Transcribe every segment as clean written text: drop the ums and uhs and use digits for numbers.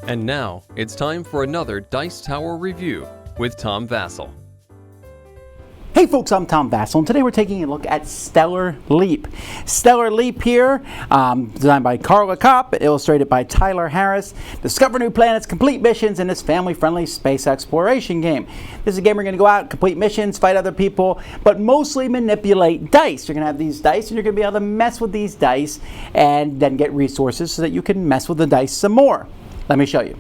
And now, it's time for another Dice Tower review with Tom Vasel. Hey folks, I'm Tom Vasel, and today we're taking a look at Stellar Leap. Stellar Leap here, designed by Carla Kopp, illustrated by Tyler Harris. Discover new planets, complete missions in this family-friendly space exploration game. This is a game where you're going to go out, complete missions, fight other people, but mostly manipulate dice. You're going to have these dice, and you're going to be able to mess with these dice and then get resources so that you can mess with the dice some more. Let me show you.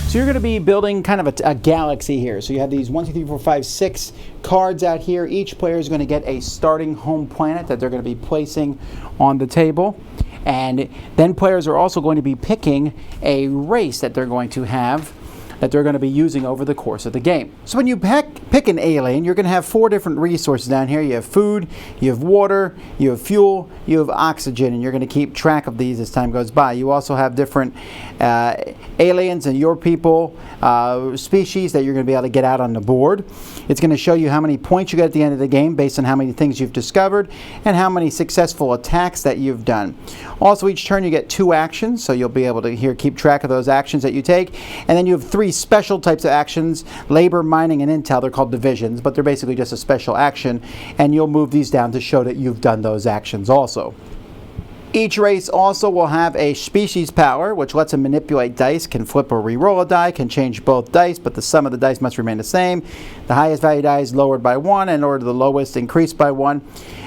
So you're going to be building kind of a galaxy here. So you have these 1, 2, 3, 4, 5, 6 cards out here. Each player is going to get a starting home planet that they're going to be placing on the table. And then players are also going to be picking a race that they're going to have, that they're going to be using over the course of the game. So when you pick an alien, you're going to have 4 different resources down here. You have food, you have water, you have fuel, you have oxygen, and you're going to keep track of these as time goes by. You also have different aliens and your people species that you're going to be able to get out on the board. It's going to show you how many points you get at the end of the game based on how many things you've discovered and how many successful attacks that you've done. Also, each turn you get 2 actions, so you'll be able to keep track of those actions that you take. And then you have 3 special types of actions: labor, mining, and intel. They're called divisions, but they're basically just a special action, and you'll move these down to show that you've done those actions also. Each race also will have a species power, which lets them manipulate dice, can flip or re-roll a die, can change both dice, but the sum of the dice must remain the same. The highest value die is lowered by 1, and or the lowest increased by 1.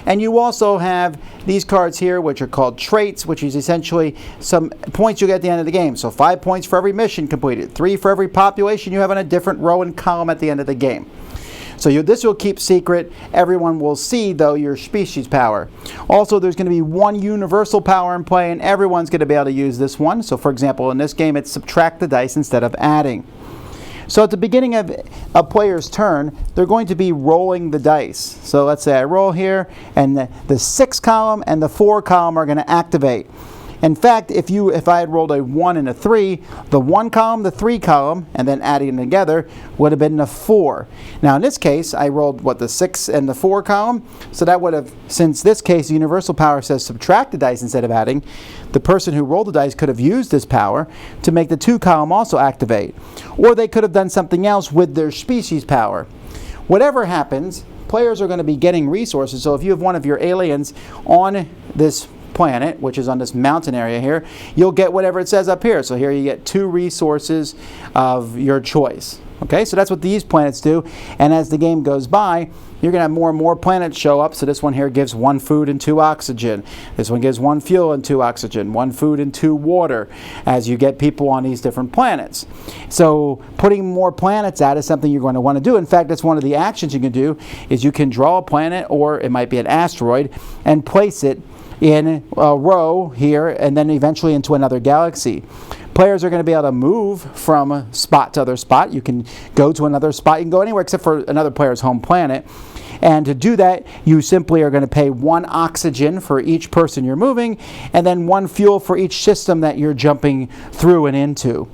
And you also have these cards here, which are called traits, which is essentially some points you get at the end of the game. So 5 points for every mission completed, 3 for every population you have on a different row and column at the end of the game. So this will keep secret. Everyone will see, though, your species power. Also, there's going to be 1 universal power in play, and everyone's going to be able to use this one. So, for example, in this game, it's subtract the dice instead of adding. So at the beginning of a player's turn, they're going to be rolling the dice. So let's say I roll here, and the 6 column and the 4 column are going to activate. In fact, if I had rolled a 1 and a 3, the 1 column, the 3 column, and then adding them together would have been a 4. Now in this case, I rolled the 6 and the 4 column, so that would have, since this case the universal power says subtract the dice instead of adding, the person who rolled the dice could have used this power to make the 2 column also activate. Or they could have done something else with their species power. Whatever happens, players are going to be getting resources. So if you have one of your aliens on this planet, which is on this mountain area here, you'll get whatever it says up here. So here you get 2 resources of your choice. Okay, so that's what these planets do. And as the game goes by, you're going to have more and more planets show up. So this one here gives 1 food and 2 oxygen. This one gives 1 fuel and 2 oxygen, 1 food and 2 water, as you get people on these different planets. So putting more planets out is something you're going to want to do. In fact, that's one of the actions you can do, is you can draw a planet, or it might be an asteroid, and place it in a row here, and then eventually into another galaxy. Players are going to be able to move from spot to other spot. You can go to another spot. You can go anywhere except for another player's home planet. And to do that, you simply are going to pay 1 oxygen for each person you're moving, and then 1 fuel for each system that you're jumping through and into.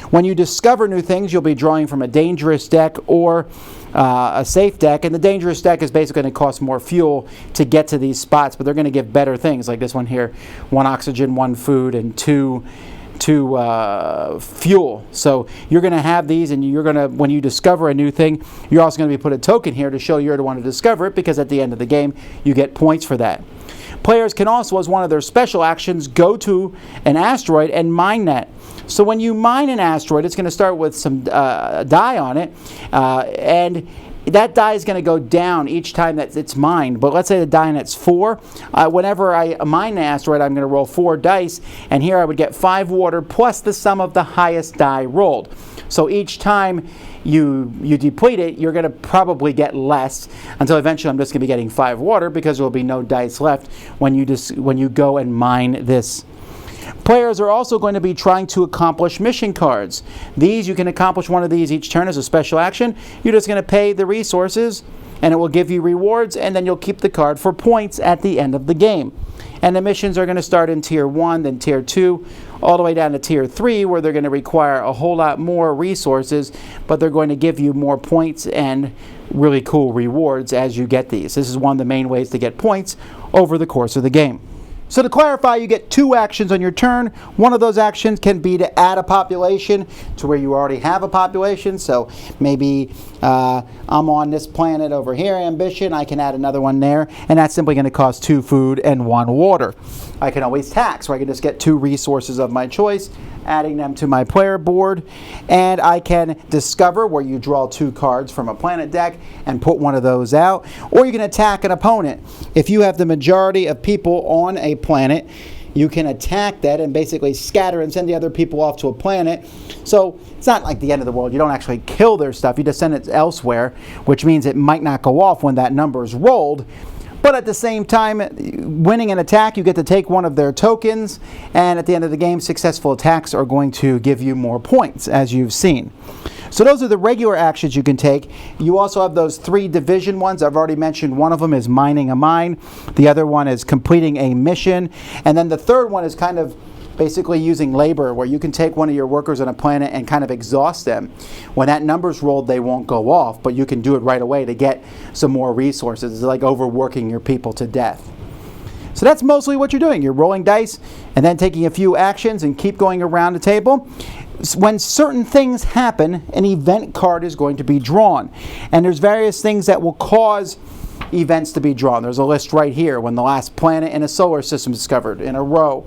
When you discover new things, you'll be drawing from a dangerous deck or a safe deck, and the dangerous deck is basically going to cost more fuel to get to these spots, but they're going to give better things, like this one here: 1 oxygen, 1 food, and 2 fuel. So you're going to have these, and you're going to, when you discover a new thing, you're also going to be put a token here to show you're the one to discover it, because at the end of the game you get points for that. Players can also, as one of their special actions, go to an asteroid and mine that. So when you mine an asteroid, it's going to start with some dye on it, and that die is going to go down each time that it's mined. But let's say the die and it's 4. Whenever I mine the asteroid, I'm going to roll 4 dice, and here I would get 5 water plus the sum of the highest die rolled. So each time you deplete it, you're going to probably get less, until eventually I'm just going to be getting 5 water, because there will be no dice left when you go and mine this. Players are also going to be trying to accomplish mission cards. These, you can accomplish one of these each turn as a special action. You're just going to pay the resources, and it will give you rewards, and then you'll keep the card for points at the end of the game. And the missions are going to start in Tier 1, then Tier 2, all the way down to tier 3, where they're going to require a whole lot more resources, but they're going to give you more points and really cool rewards as you get these. This is one of the main ways to get points over the course of the game. So to clarify, you get 2 actions on your turn. One of those actions can be to add a population to where you already have a population. So maybe I'm on this planet over here, Ambition. I can add another one there, and that's simply going to cost 2 food and 1 water. I can always tax, where I can just get 2 resources of my choice, adding them to my player board. And I can discover, where you draw 2 cards from a planet deck and put one of those out. Or you can attack an opponent. If you have the majority of people on a planet, you can attack that and basically scatter and send the other people off to a planet. So it's not like the end of the world. You don't actually kill their stuff. You just send it elsewhere, which means it might not go off when that number is rolled. But at the same time, winning an attack, you get to take one of their tokens, and at the end of the game, successful attacks are going to give you more points, as you've seen. So those are the regular actions you can take. You also have those 3 division ones. I've already mentioned one of them is mining a mine. The other one is completing a mission. And then the third one is kind of basically using labor, where you can take one of your workers on a planet and kind of exhaust them. When that number's rolled, they won't go off, but you can do it right away to get some more resources. It's like overworking your people to death. So that's mostly what you're doing. You're rolling dice and then taking a few actions and keep going around the table. When certain things happen, an event card is going to be drawn. And there's various things that will cause events to be drawn. There's a list right here. When the last planet in a solar system is discovered in a row.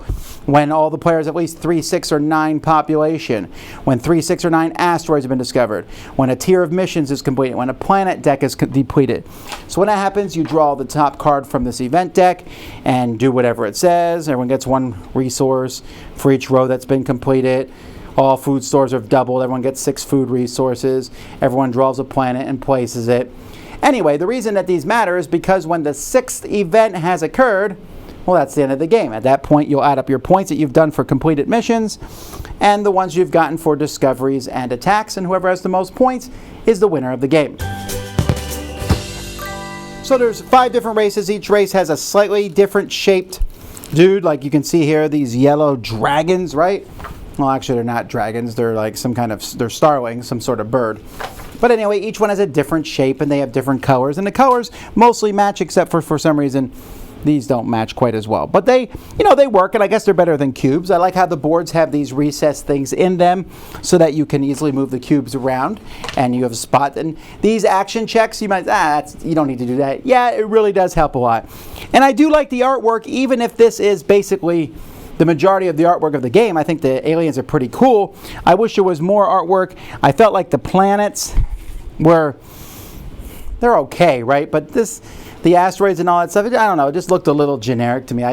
When all the players at least 3, 6, or 9 population. When 3, 6, or 9 asteroids have been discovered. When a tier of missions is completed. When a planet deck is depleted. So when that happens, you draw the top card from this event deck and do whatever it says. Everyone gets 1 resource for each row that's been completed. All food stores have doubled. Everyone gets 6 food resources. Everyone draws a planet and places it. Anyway, the reason that these matter is because when the 6th event has occurred, well, that's the end of the game. At that point, you'll add up your points that you've done for completed missions and the ones you've gotten for discoveries and attacks, and whoever has the most points is the winner of the game. So there's 5 different races. Each race has a slightly different shaped dude. Like you can see here, these yellow dragons, right? Well, actually, they're not dragons. They're like they're starlings, some sort of bird. But anyway, each one has a different shape and they have different colors. And the colors mostly match, except for some reason, these don't match quite as well. But they work, and I guess they're better than cubes. I like how the boards have these recessed things in them so that you can easily move the cubes around and you have a spot. And these action checks, you might, you don't need to do that. Yeah, it really does help a lot. And I do like the artwork, even if this is basically the majority of the artwork of the game. I think the aliens are pretty cool. I wish there was more artwork. I felt like the planets they're okay, right? But the asteroids and all that stuff, I don't know, it just looked a little generic to me.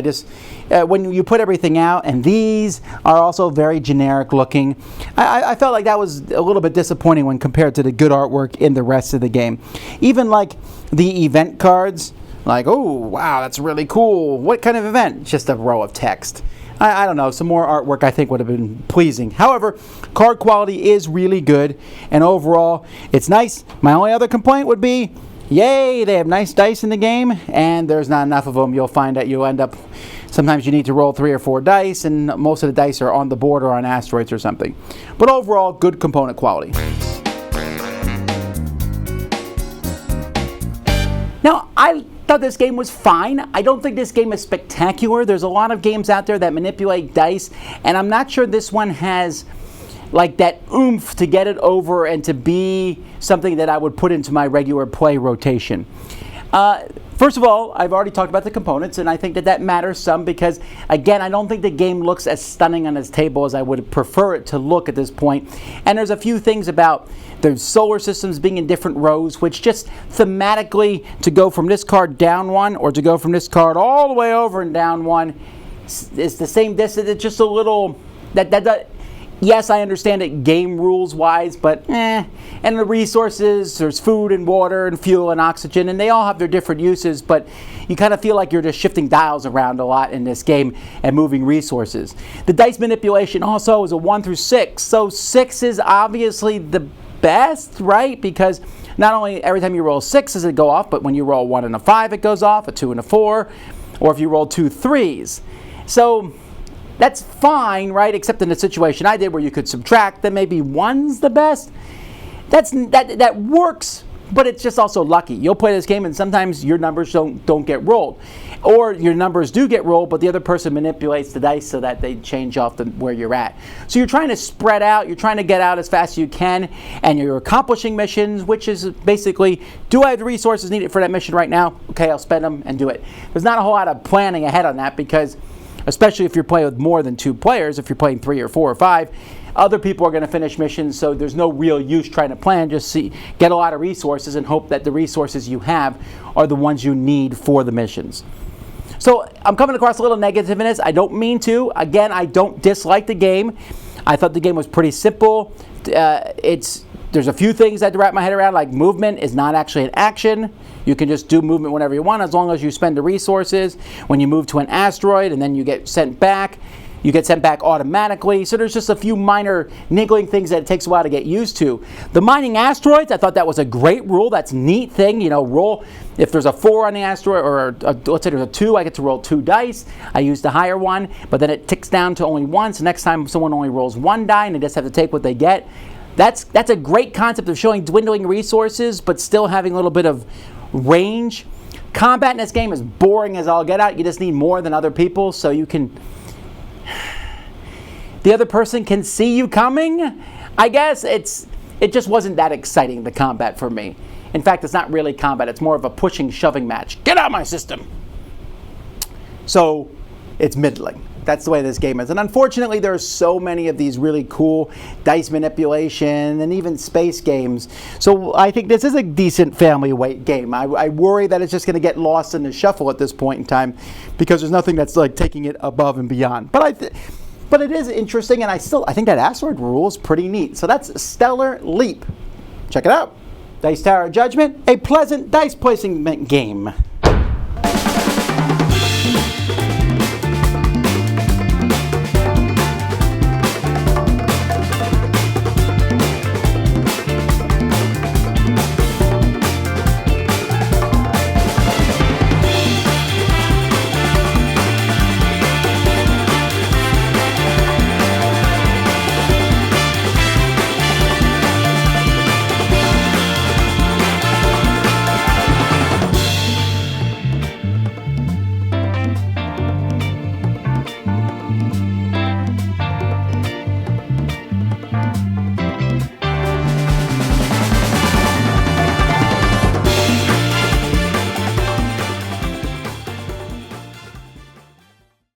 When you put everything out, and these are also very generic looking, I felt like that was a little bit disappointing when compared to the good artwork in the rest of the game. Even like the event cards, like, oh, wow, that's really cool. What kind of event? Just a row of text. I don't know, some more artwork I think would have been pleasing. However, card quality is really good, and overall, it's nice. My only other complaint would be, yay, they have nice dice in the game, and there's not enough of them. You'll find that you'll end up, sometimes you need to roll 3 or 4 dice, and most of the dice are on the board or on asteroids or something. But overall, good component quality. Now, I thought this game was fine. I don't think this game is spectacular. There's a lot of games out there that manipulate dice, and I'm not sure this one has like that oomph to get it over and to be something that I would put into my regular play rotation. First of all, I've already talked about the components, and I think that matters some because, again, I don't think the game looks as stunning on its table as I would prefer it to look at this point. And there's a few things about the solar systems being in different rows, which just thematically, to go from this card down 1 or to go from this card all the way over and down 1 is the same distance. It's just a little... Yes, I understand it game rules wise, but And the resources, there's food and water and fuel and oxygen, and they all have their different uses, but you kind of feel like you're just shifting dials around a lot in this game and moving resources. The dice manipulation also is a 1 through 6, so 6 is obviously the best, right? Because not only every time you roll 6 does it go off, but when you roll 1 and a 5 it goes off, a 2 and a 4, or if you roll 2 3s. So That's fine, right? Except in the situation I did where you could subtract, then maybe 1's the best. That works, but it's just also lucky. You'll play this game and sometimes your numbers don't get rolled. Or your numbers do get rolled, but the other person manipulates the dice so that they change off where you're at. So you're trying to spread out, you're trying to get out as fast as you can, and you're accomplishing missions, which is basically, do I have the resources needed for that mission right now? Okay, I'll spend them and do it. There's not a whole lot of planning ahead on that because, especially if you're playing with more than 2 players, if you're playing 3 or 4 or 5, other people are going to finish missions, so there's no real use trying to plan. Just get a lot of resources and hope that the resources you have are the ones you need for the missions. So I'm coming across a little negativeness. I don't mean to. Again, I don't dislike the game. I thought the game was pretty simple. There's a few things I had to wrap my head around, like movement is not actually an action. You can just do movement whenever you want as long as you spend the resources. When you move to an asteroid and then you get sent back automatically. So there's just a few minor niggling things that it takes a while to get used to. The mining asteroids, I thought that was a great rule. That's a neat thing. Roll, if there's a 4 on the asteroid, or let's say there's a 2, I get to roll 2 dice. I use the higher one, but then it ticks down to only 1. So next time someone only rolls 1 die and they just have to take what they get. That's a great concept of showing dwindling resources, but still having a little bit of range. Combat in this game is boring as all get out. You just need more than other people, so you can... The other person can see you coming. I guess it just wasn't that exciting, the combat for me. In fact, it's not really combat. It's more of a pushing, shoving match. Get out of my system. So it's middling. That's the way this game is. And unfortunately, there are so many of these really cool dice manipulation and even space games. So I think this is a decent family weight game. I worry that it's just going to get lost in the shuffle at this point in time because there's nothing that's like taking it above and beyond. But it is interesting, and I think that asteroid rule is pretty neat. So that's Stellar Leap. Check it out. Dice Tower Judgment, a pleasant dice placing game.